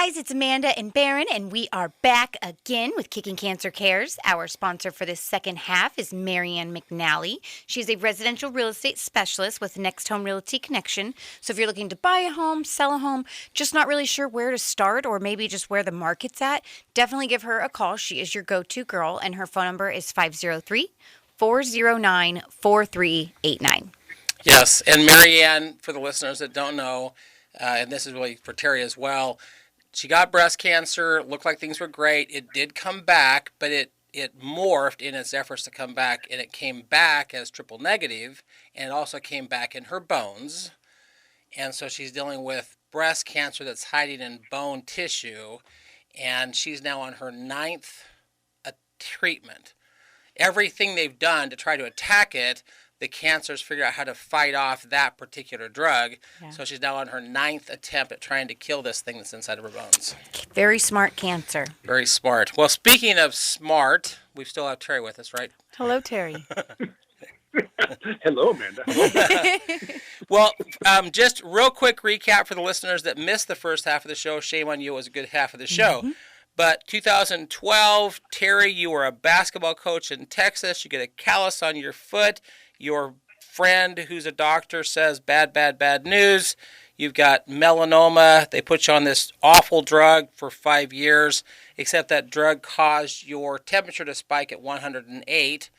guys, it's Amanda and Barron, and we are back again with Kickin'Cancer Cares. Our sponsor for this second half is Marianne McNally. She's a residential real estate specialist with Next Home Realty Connection. So if you're looking to buy a home, sell a home, just not really sure where to start or maybe just where the market's at, definitely give her a call. She is your go-to girl, and her phone number is 503-409-4389. Yes, and Marianne, for the listeners that don't know, and this is really for Terry as well, she got breast cancer, looked like things were great. It did come back, but it morphed in its efforts to come back, and it came back as triple negative, and it also came back in her bones. And so she's dealing with breast cancer that's hiding in bone tissue, and she's now on her 9th treatment. Everything they've done to try to attack it, the cancers figure out how to fight off that particular drug. Yeah. So she's now on her 9th attempt at trying to kill this thing that's inside of her bones. Very smart cancer. Very smart. Well, speaking of smart, we still have Terry with us, right? Hello, Terry. Hello, Amanda. Well, just real quick recap for the listeners that missed the first half of the show. Shame on you. It was a good half of the show. Mm-hmm. But 2012, Terry, you were a basketball coach in Texas. You get a callus on your foot. Your friend who's a doctor says bad news. You've got melanoma. They put you on this awful drug for 5 years, except that drug caused your temperature to spike at 108.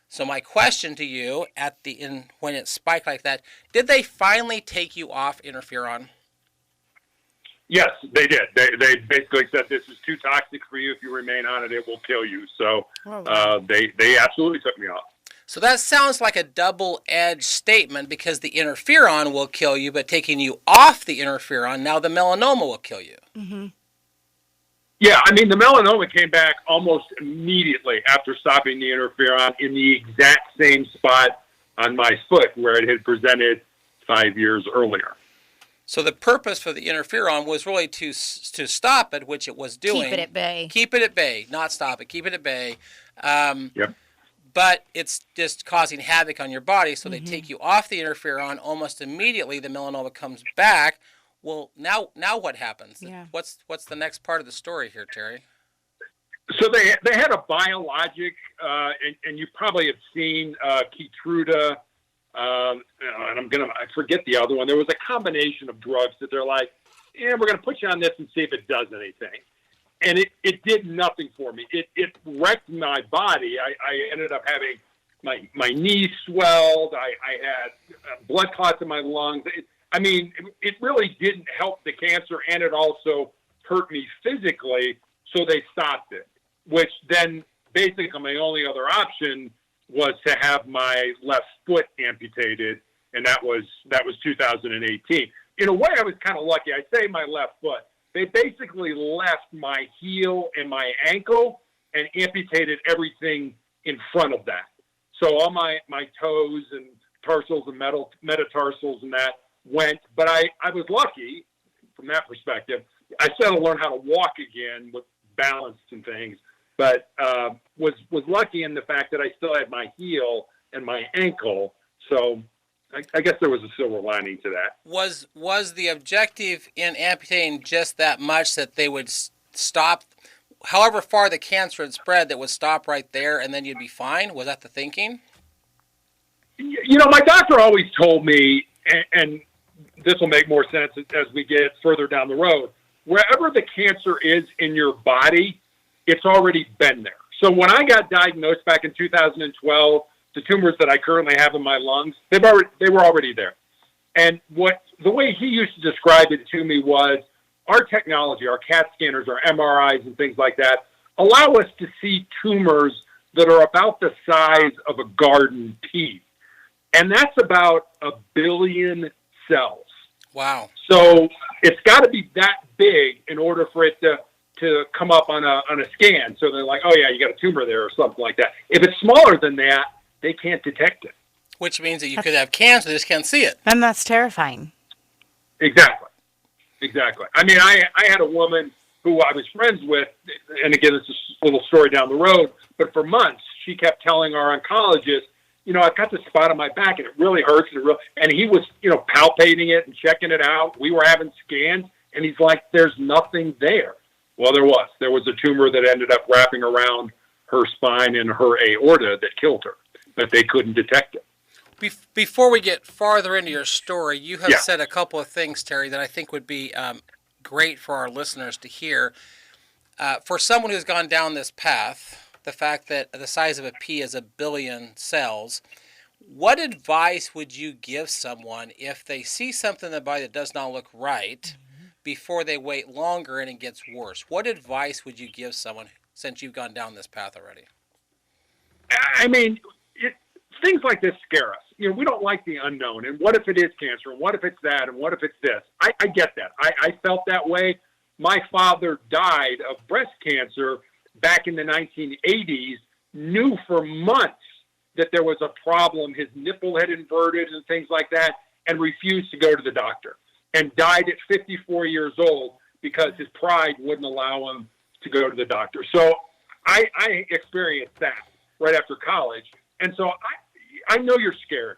So my question to you, when it spiked like that, did they finally take you off interferon? Yes, they did. They basically said this is too toxic for you. If you remain on it, it will kill you. So they absolutely took me off. So that sounds like a double-edged statement because the interferon will kill you, but taking you off the interferon, now the melanoma will kill you. Mm-hmm. Yeah, I mean, the melanoma came back almost immediately after stopping the interferon in the exact same spot on my foot where it had presented 5 years earlier. So the purpose for the interferon was really to stop it, which it was doing. Keep it at bay. Keep it at bay, not stop it. Keep it at bay. Yep. But it's just causing havoc on your body, so they take you off the interferon almost immediately. The melanoma comes back. Well, now what happens? Yeah. What's the next part of the story here, Terry? So they had a biologic, and you probably have seen Keytruda, and I forget the other one. There was a combination of drugs that they're like, we're going to put you on this and see if it does anything. And it did nothing for me. It wrecked my body. I ended up having my knees swelled. I had blood clots in my lungs. It really didn't help the cancer, and it also hurt me physically, so they stopped it, which then basically my only other option was to have my left foot amputated, and that was 2018. In a way, I was kind of lucky. I say my left foot. They basically left my heel and my ankle and amputated everything in front of that. So all my toes and tarsals and metatarsals and that went. But I was lucky from that perspective. I still had to learn how to walk again with balance and things, but was lucky in the fact that I still had my heel and my ankle. So I guess there was a silver lining to that. Was the objective in amputating just that much that they would stop, however far the cancer had spread, that would stop right there and then you'd be fine? Was that the thinking? My doctor always told me, and this will make more sense as we get further down the road, wherever the cancer is in your body, it's already been there. So when I got diagnosed back in 2012, the tumors that I currently have in my lungs, they were already there. And the way he used to describe it to me was our technology, our CAT scanners, our MRIs and things like that, allow us to see tumors that are about the size of a garden pea. And that's about 1 billion cells. Wow. So it's got to be that big in order for it to come up on a scan. So they're like, oh yeah, you got a tumor there or something like that. If it's smaller than that, they can't detect it. Which means that you could have cancer, they just can't see it. And that's terrifying. Exactly. I mean, I had a woman who I was friends with, and again, it's a little story down the road, but for months, she kept telling our oncologist, I've got this spot on my back, and it really hurts. And he was, palpating it and checking it out. We were having scans, And he's like, there's nothing there. Well, there was. There was a tumor that ended up wrapping around her spine and her aorta that killed her, but they couldn't detect it. Before we get farther into your story, you have said a couple of things, Terry, that I think would be great for our listeners to hear. For someone who's gone down this path, the fact that the size of a pea is 1 billion cells, what advice would you give someone if they see something in the body that does not look right before they wait longer and it gets worse? What advice would you give someone since you've gone down this path already? I mean, things like this scare us. You know, we don't like the unknown. And what if it is cancer? And what if it's that? And what if it's this? I get that. I felt that way. My father died of breast cancer back in the 1980s, knew for months that there was a problem. His nipple had inverted and things like that, and refused to go to the doctor, and died at 54 years old because his pride wouldn't allow him to go to the doctor. So I experienced that right after college. And so I know you're scared.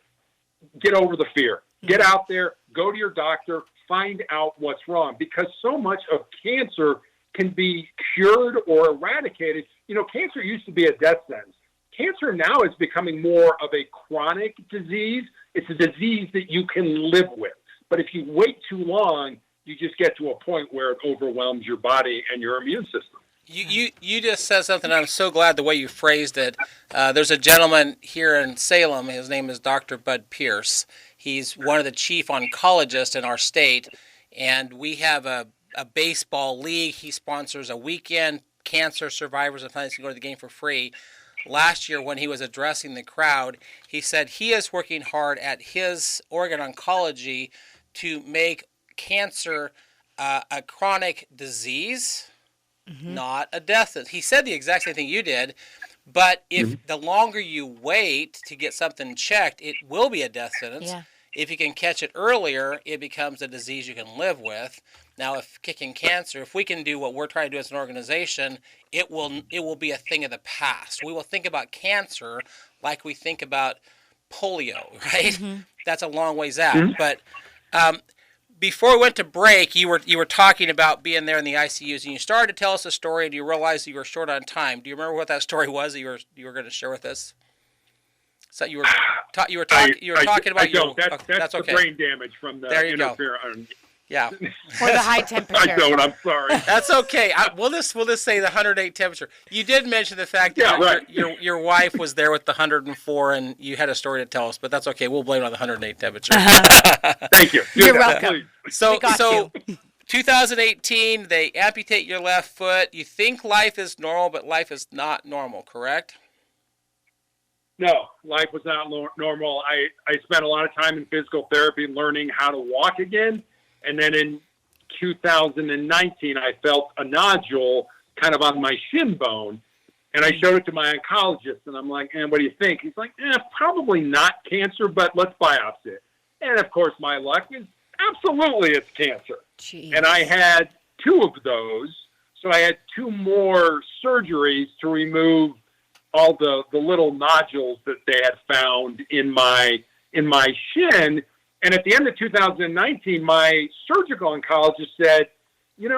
Get over the fear. Get out there, go to your doctor, find out what's wrong, because so much of cancer can be cured or eradicated. You know, cancer used to be a death sentence. Cancer now is becoming more of a chronic disease. It's a disease that you can live with. But if you wait too long, you just get to a point where it overwhelms your body and your immune system. You just said something. I'm so glad the way you phrased it. There's a gentleman here in Salem. His name is Dr. Bud Pierce. He's one of the chief oncologists in our state, and we have a baseball league. He sponsors a weekend. Cancer survivors and families can go to the game for free. Last year, when he was addressing the crowd, he said he is working hard at his Oregon Oncology to make cancer a chronic disease, not a death sentence. He said the exact same thing you did, but if the longer you wait to get something checked, it will be a death sentence. Yeah. If you can catch it earlier, it becomes a disease you can live with. Now, if Kickin'Cancer, if we can do what we're trying to do as an organization, it will be a thing of the past. We will think about cancer like we think about polio, right? That's a long ways out. But before we went to break, you were talking about being there in the ICUs, and you started to tell us a story, and you realized you were short on time. Do you remember what that story was that you were going to share with us? So you were talking about. I don't. That's okay. The brain damage from the interference. Yeah. Or the high temperature. I don't. I'm sorry. That's okay. We'll just say the 108 temperature. You did mention the fact that your wife was there with the 104, and you had a story to tell us, but that's okay. We'll blame it on the 108 temperature. Thank you. You're welcome. So 2018, they amputate your left foot. You think life is normal, but life is not normal, correct? No, life was not normal. I spent a lot of time in physical therapy learning how to walk again. And then in 2019, I felt a nodule kind of on my shin bone. And I showed it to my oncologist. And I'm like, what do you think? He's like, probably not cancer, but let's biopsy it. And, of course, my luck is absolutely it's cancer. Jeez. And I had 2 of those. So I had 2 more surgeries to remove all the little nodules that they had found in my shin. And at the end of 2019, my surgical oncologist said, we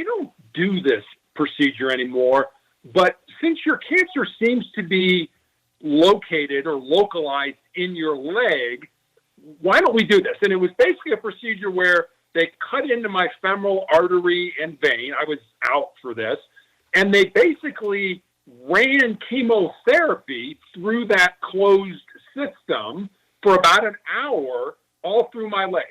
don't do this procedure anymore, but since your cancer seems to be located or localized in your leg, why don't we do this? And it was basically a procedure where they cut into my femoral artery and vein. I was out for this. And they basically ran chemotherapy through that closed system for about an hour all through my leg,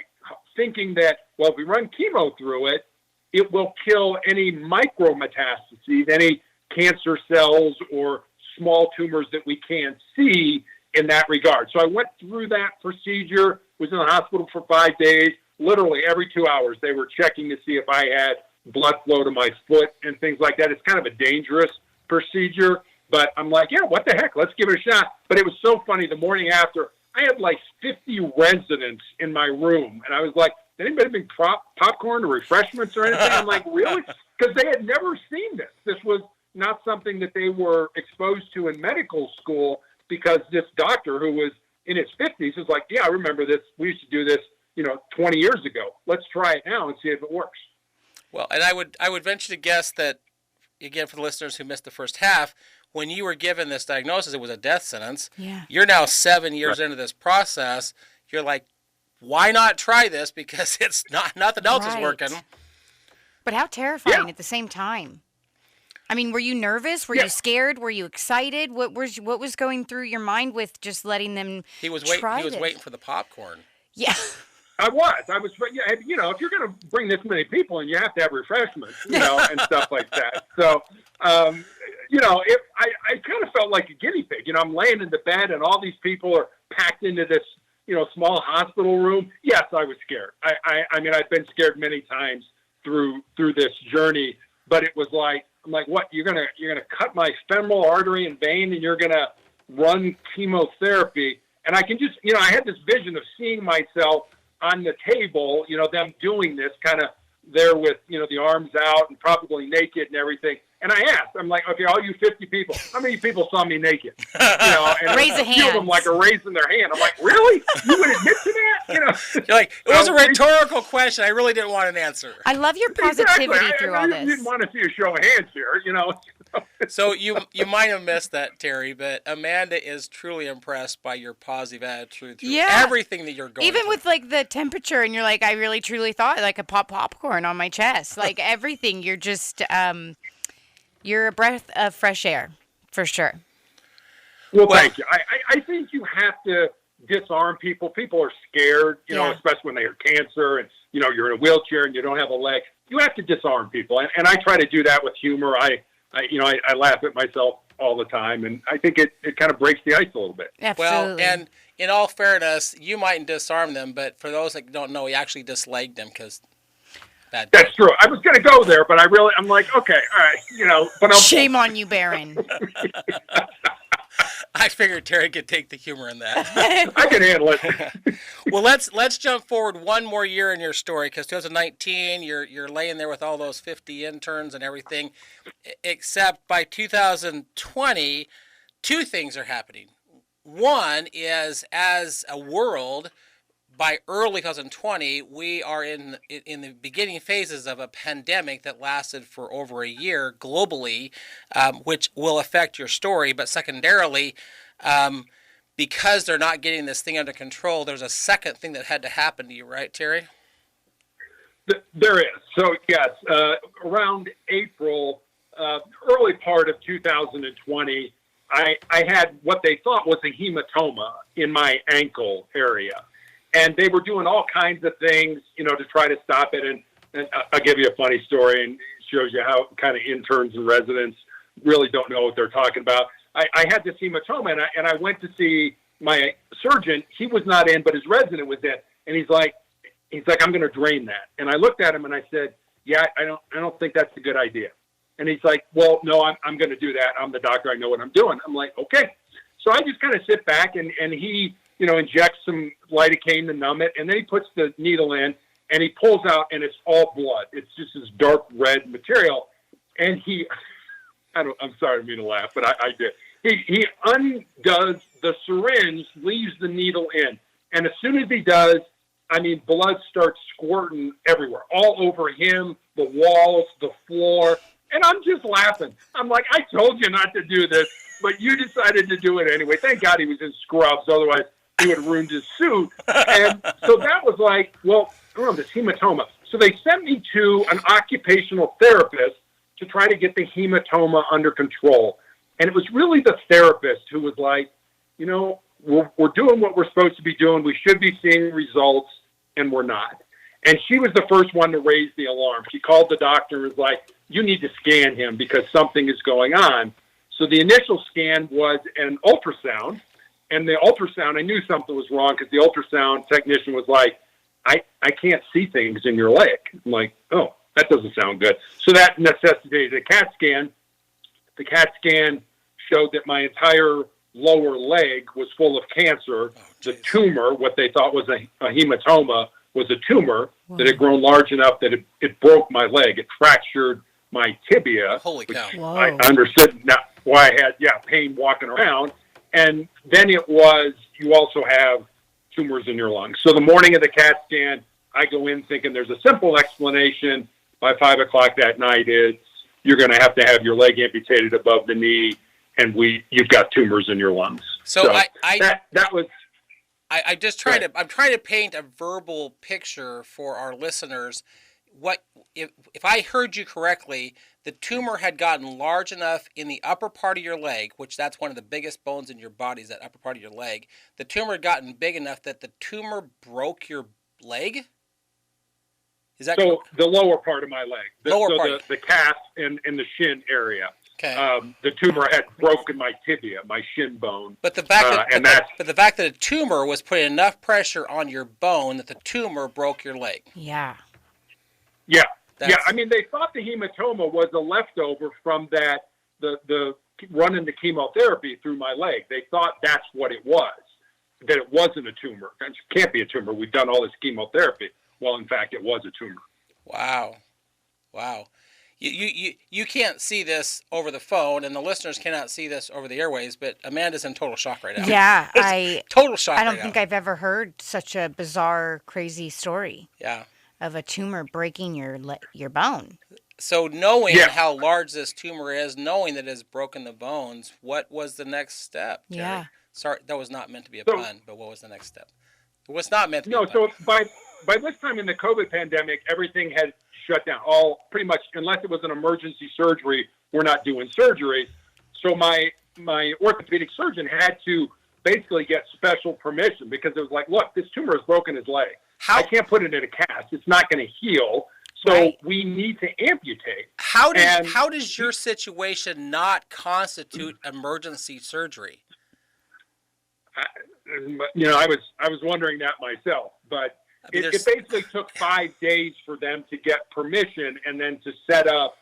thinking that, well, if we run chemo through it, it will kill any micrometastases, any cancer cells or small tumors that we can't see in that regard. So I went through that procedure, was in the hospital for 5 days. Literally every 2 hours, they were checking to see if I had blood flow to my foot and things like that. It's kind of a dangerous procedure, but I'm like, what the heck? Let's give it a shot. But it was so funny. The morning after, I had like 50 residents in my room, and I was like, did anybody bring popcorn or refreshments or anything? I'm like, really? Because they had never seen this. This was not something that they were exposed to in medical school, because this doctor who was in his 50s was like, I remember this. We used to do this, 20 years ago. Let's try it now and see if it works. Well, and I would venture to guess that, again, for the listeners who missed the first half, when you were given this diagnosis, it was a death sentence. Yeah. You're now 7 years into this process. You're like, why not try this? Because it's nothing else is working. But how terrifying at the same time. I mean, were you nervous? Were you scared? Were you excited? What was going through your mind with just letting them He was try waiting for the popcorn. Yeah. I was, you know, if you're going to bring this many people in, you have to have refreshments, you know, and stuff like that. So, you know, I kind of felt like a guinea pig. You know, I'm laying in the bed and all these people are packed into this, you know, small hospital room. Yes, I was scared. I mean, I've been scared many times through this journey, but it was like, I'm like, what? You're gonna cut my femoral artery and vein, and you're gonna run chemotherapy. And I can just, you know, I had this vision of seeing myself on the table, you know, them doing this kind of there with, you know, the arms out and probably naked and everything. And I asked, I'm like, okay, all you 50 people, how many people saw me naked? You know, and raise a a few of them like are raising their hand. I'm like, really? You would admit to that? You know, you're like, it was a rhetorical question. I really didn't want an answer. I love your positivity through all this. I didn't want to see a show of hands here, you know. So you might have missed that, Terry, but Amanda is truly impressed by your positive attitude through everything that you're going Even through. with like the temperature, and you're like, I really truly thought like a popcorn on my chest. Like everything, you're just you're a breath of fresh air, for sure. Well, thank you. I think you have to disarm people. People are scared, you know, especially when they have cancer and, you know, you're in a wheelchair and you don't have a leg. You have to disarm people. And I try to do that with humor. I laugh at myself all the time, and I think it kind of breaks the ice a little bit. Absolutely. Well, and in all fairness, you mightn't disarm them, but for those that don't know, he actually dislegged them because bad. That's true. I was going to go there, but I'm like, okay, all right, you know. But shame on you, Baron. I figured Terry could take the humor in that. I can handle it. Well, let's jump forward one more year in your story, because 2019, you're laying there with all those 50 interns and everything, except by 2020, two things are happening. One is, as a world, by early 2020, we are in the beginning phases of a pandemic that lasted for over a year globally, which will affect your story. But secondarily, because they're not getting this thing under control, there's a second thing that had to happen to you, right, Terry? There is. So, yes, around April, early part of 2020, I had what they thought was a hematoma in my ankle area. And they were doing all kinds of things, you know, to try to stop it. And I'll give you a funny story, and it shows you how kind of interns and residents really don't know what they're talking about. I had this hematoma, and I went to see my surgeon. He was not in, but his resident was in. And he's like, I'm going to drain that. And I looked at him and I said, yeah, I don't think that's a good idea. And he's like, well, no, I'm going to do that. I'm the doctor. I know what I'm doing. I'm like, okay. So I just kind of sit back, and he, you know, injects some lidocaine to numb it, and then he puts the needle in, and he pulls out, and it's all blood. It's just this dark red material. And I'm sorry, I didn't mean to laugh, but I did. He undoes the syringe, leaves the needle in, and as soon as he does, I mean, blood starts squirting everywhere, all over him, the walls, the floor, and I'm just laughing. I'm like, I told you not to do this, but you decided to do it anyway. Thank God he was in scrubs, otherwise he would have ruined his suit. And so that was like, well, this hematoma. So they sent me to an occupational therapist to try to get the hematoma under control. And it was really the therapist who was like, you know, we're doing what we're supposed to be doing. We should be seeing results, and we're not. And she was the first one to raise the alarm. She called the doctor and was like, you need to scan him because something is going on. So the initial scan was an ultrasound. And the ultrasound, I knew something was wrong because the ultrasound technician was like, I can't see things in your leg. I'm like, oh, that doesn't sound good. So that necessitated a CAT scan. The CAT scan showed that my entire lower leg was full of cancer. The tumor, what they thought was a hematoma, was a tumor that had grown large enough that it broke my leg. It fractured my tibia. Holy cow. I understood now why I had, pain walking around. And then it was, you also have tumors in your lungs. So the morning of the CAT scan, I go in thinking there's a simple explanation. by 5 o'clock that night, you're going to have your leg amputated above the knee, and you've got tumors in your lungs. So I'm trying to paint a verbal picture for our listeners. What if I heard you correctly? The tumor had gotten large enough in the upper part of your leg, which that's one of the biggest bones in your body, is that upper part of your leg. The tumor had gotten big enough that the tumor broke your leg. Is that so? The lower part of my leg, the calf and the shin area. Okay. The tumor had broken my tibia, my shin bone. But the fact that a tumor was putting enough pressure on your bone that the tumor broke your leg. Yeah. Yeah. I mean, they thought the hematoma was a leftover from the running the chemotherapy through my leg. They thought that's what it was, that it wasn't a tumor. It can't be a tumor. We've done all this chemotherapy. Well, in fact, it was a tumor. Wow. You can't see this over the phone, and the listeners cannot see this over the airways, but Amanda's in total shock right now. Yeah, total shock. I don't think I've ever heard such a bizarre, crazy story. Yeah. Of a tumor breaking your bone. So knowing how large this tumor is, knowing that it has broken the bones, what was the next step, Terry? Yeah. Sorry, that was not meant to be a pun, but what was the next step? It was not meant to be a pun. So by this time in the COVID pandemic, everything had shut down. Pretty much, unless it was an emergency surgery, we're not doing surgeries. So my orthopedic surgeon had to basically get special permission, because it was like, look, this tumor has broken his leg. I can't put it in a cast. It's not going to heal. So we need to amputate. How does your situation not constitute emergency surgery? I was wondering that myself, but it basically took 5 days for them to get permission and then to set up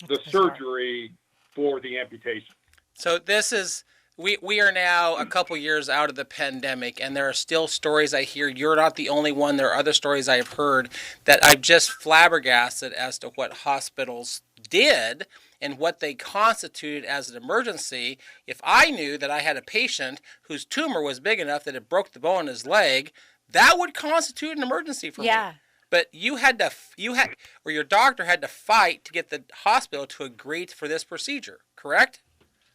the surgery for the amputation. So this is. We are now a couple years out of the pandemic, and there are still stories I hear. You're not the only one. There are other stories I've heard that I'm just flabbergasted as to what hospitals did and what they constituted as an emergency. If I knew that I had a patient whose tumor was big enough that it broke the bone in his leg, that would constitute an emergency for me. But your doctor had to fight to get the hospital to agree for this procedure, correct?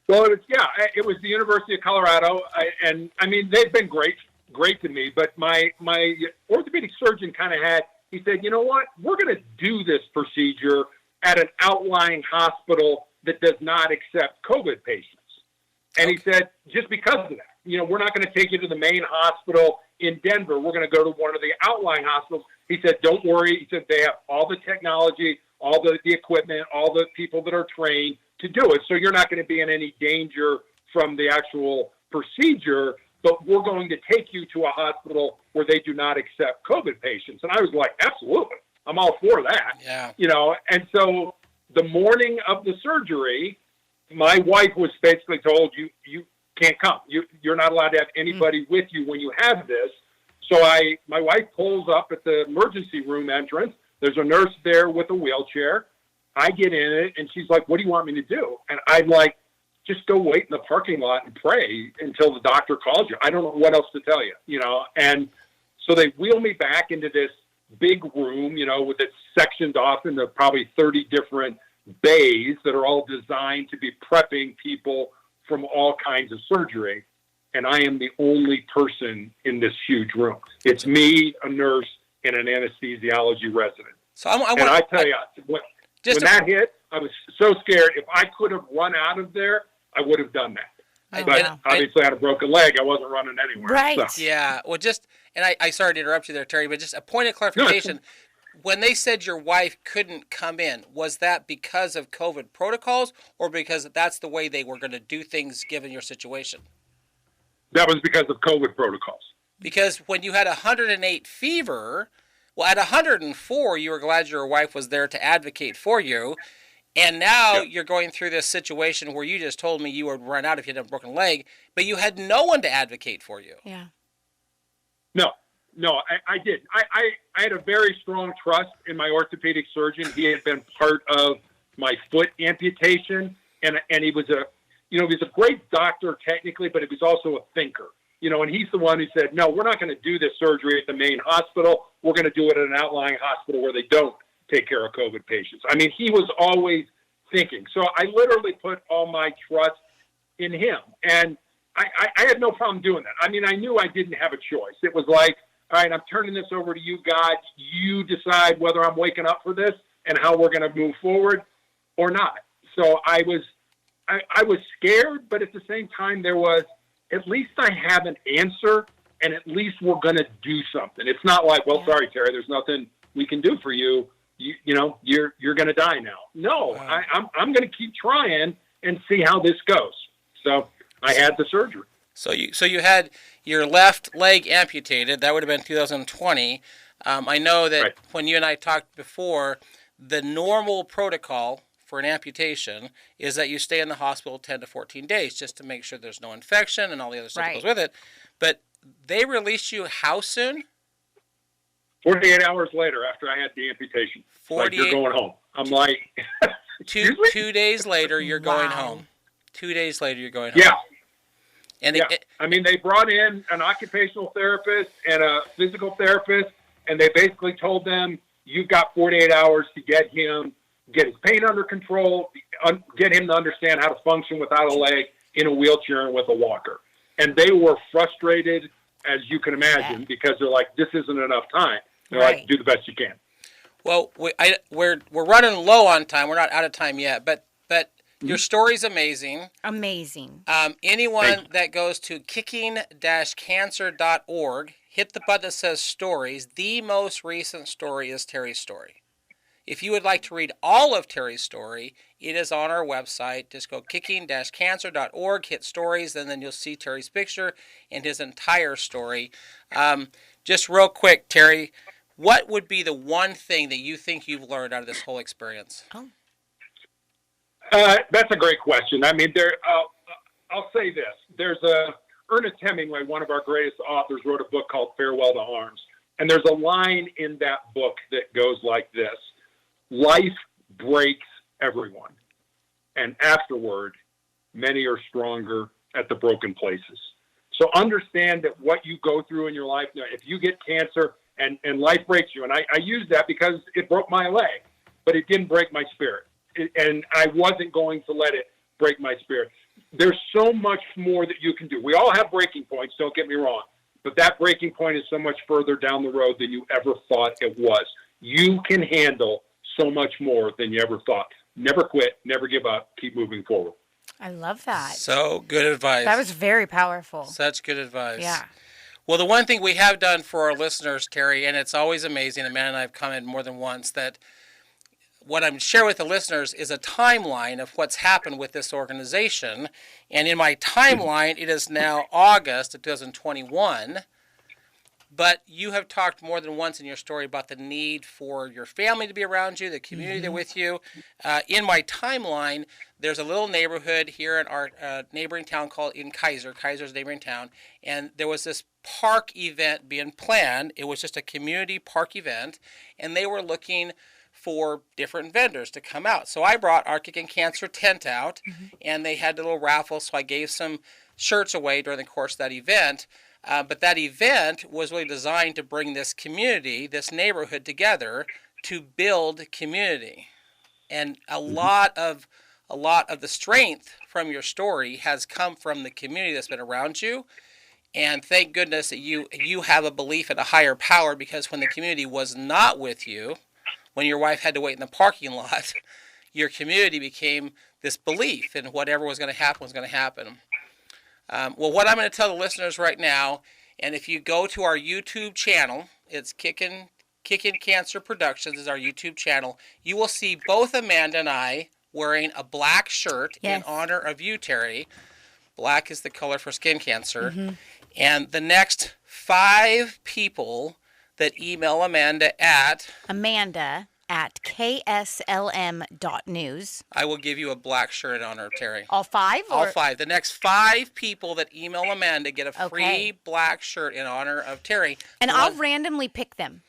Well, it was the University of Colorado, and I mean, they've been great to me, but my orthopedic surgeon he said, you know what, we're going to do this procedure at an outlying hospital that does not accept COVID patients. And he said, just because of that, we're not going to take you to the main hospital in Denver. We're going to go to one of the outlying hospitals. He said, don't worry. He said, they have all the technology, all the equipment, all the people that are trained to do it. So you're not going to be in any danger from the actual procedure, but we're going to take you to a hospital where they do not accept COVID patients. And I was like, absolutely. I'm all for that. Yeah. And so the morning of the surgery, my wife was basically told, you can't come. You're not allowed to have anybody with you when you have this. So my wife pulls up at the emergency room entrance. There's a nurse there with a wheelchair. I get in it, and she's like, what do you want me to do? And I'm like, just go wait in the parking lot and pray until the doctor calls you. I don't know what else to tell you, And so they wheel me back into this big room, with it sectioned off into probably 30 different bays that are all designed to be prepping people from all kinds of surgery. And I am the only person in this huge room. It's me, a nurse, and an anesthesiology resident. So I tell you, when that hit, I was so scared. If I could have run out of there, I would have done that. Obviously, I had a broken leg. I wasn't running anywhere. Right. So. Yeah. Well, I sorry to interrupt you there, Terry, but just a point of clarification. No, when they said your wife couldn't come in, was that because of COVID protocols or because that's the way they were going to do things given your situation? That was because of COVID protocols. Because when you had 108 fever, well, at 104, you were glad your wife was there to advocate for you. And now you're going through this situation where you just told me you would run out if you had a broken leg, but you had no one to advocate for you. Yeah. No, I didn't. I had a very strong trust in my orthopedic surgeon. He had been part of my foot amputation, and he was he was a great doctor technically, but he was also a thinker. And he's the one who said, no, we're not going to do this surgery at the main hospital. We're going to do it at an outlying hospital where they don't take care of COVID patients. I mean, he was always thinking. So I literally put all my trust in him. And I had no problem doing that. I mean, I knew I didn't have a choice. It was like, all right, I'm turning this over to you, God. You decide whether I'm waking up for this and how we're going to move forward or not. So I was scared, but at the same time, there was, at least I have an answer, and at least we're going to do something. It's not like, well, sorry, Terry, there's nothing we can do for you. You know, you're going to die now. No, wow. I'm going to keep trying and see how this goes. So I had the surgery. So you had your left leg amputated. That would have been 2020. I know that when you and I talked before, the normal protocol for an amputation is that you stay in the hospital 10 to 14 days just to make sure there's no infection and all the other stuff that goes with it. But they released you how soon? 48 hours later after I had the amputation. 48. Like, you're going home. I'm like... two days later, you're going home. 2 days later, you're going home. Yeah. And I mean, they brought in an occupational therapist and a physical therapist, and they basically told them, you've got 48 hours to get his pain under control, get him to understand how to function without a leg, in a wheelchair and with a walker. And they were frustrated, as you can imagine, because they're like, this isn't enough time. They're like, do the best you can. Well, we're running low on time. We're not out of time yet, but your story's amazing. Amazing. Anyone that goes to Kicking-Cancer.org, hit the button that says stories. The most recent story is Terry's story. If you would like to read all of Terry's story, it is on our website. Just go Kicking-Cancer.org, hit stories, and then you'll see Terry's picture and his entire story. Just real quick, Terry, what would be the one thing that you think you've learned out of this whole experience? That's a great question. I mean, I'll say this. There's Ernest Hemingway, one of our greatest authors, wrote a book called Farewell to Arms. And there's a line in that book that goes like this: life breaks everyone, and afterward, many are stronger at the broken places. So understand that what you go through in your life, if you get cancer and life breaks you, and I use that because it broke my leg, but it didn't break my spirit. And I wasn't going to let it break my spirit. There's so much more that you can do. We all have breaking points, don't get me wrong, but that breaking point is so much further down the road than you ever thought it was. You can handle so much more than you ever thought. Never quit, never give up, keep moving forward. I love that. So good advice. That was very powerful. Such good advice. Yeah. Well, the one thing we have done for our listeners, Terry, and it's always amazing, Amanda and I have commented more than once, that what I'm sharing with the listeners is a timeline of what's happened with this organization. And in my timeline, it is now August of 2021. But you have talked more than once in your story about the need for your family to be around you, the community there with you. In my timeline, there's a little neighborhood here in our neighboring town called Kaiser's neighboring town. And there was this park event being planned. It was just a community park event. And they were looking for different vendors to come out. So I brought our Kickin'Cancer tent out, and they had a little raffle, so I gave some shirts away during the course of that event. But that event was really designed to bring this community, this neighborhood together to build community. And a lot of the strength from your story has come from the community that's been around you. And thank goodness that you have a belief in a higher power, because when the community was not with you, when your wife had to wait in the parking lot, your community became this belief in whatever was going to happen was going to happen. Well, what I'm going to tell the listeners right now, and if you go to our YouTube channel, it's Kickin'Cancer Productions is our YouTube channel, you will see both Amanda and I wearing a black shirt in honor of you, Terry. Black is the color for skin cancer. And the next 5 people that email Amanda at KSLM.news. I will give you a black shirt in honor of Terry. All 5? All 5. The next 5 people that email Amanda get a free black shirt in honor of Terry. And I'll randomly pick them.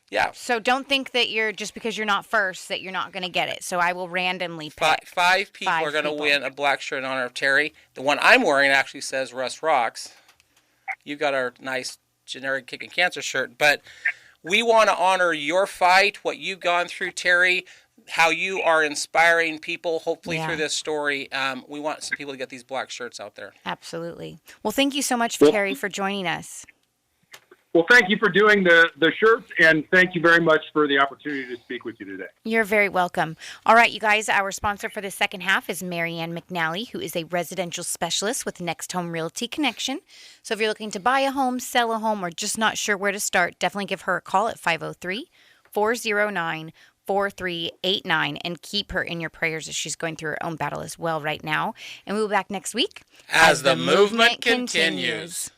Yeah. So don't think that just because you're not first that you're not going to get it. So I will randomly pick. 5 people are going to win a black shirt in honor of Terry. The one I'm wearing actually says Russ Rocks. You've got our nice generic Kickin'Cancer shirt, but We want to honor your fight, what you've gone through, Terry, how you are inspiring people, hopefully through this story. We want some people to get these black shirts out there. Absolutely. Well, thank you so much, Terry, for joining us. Well, thank you for doing the shirts, and thank you very much for the opportunity to speak with you today. You're very welcome. All right, you guys, our sponsor for the second half is Marianne McNally, who is a residential specialist with Next Home Realty Connection. So if you're looking to buy a home, sell a home, or just not sure where to start, definitely give her a call at 503-409-4389 and keep her in your prayers as she's going through her own battle as well right now. And we'll be back next week as the movement continues.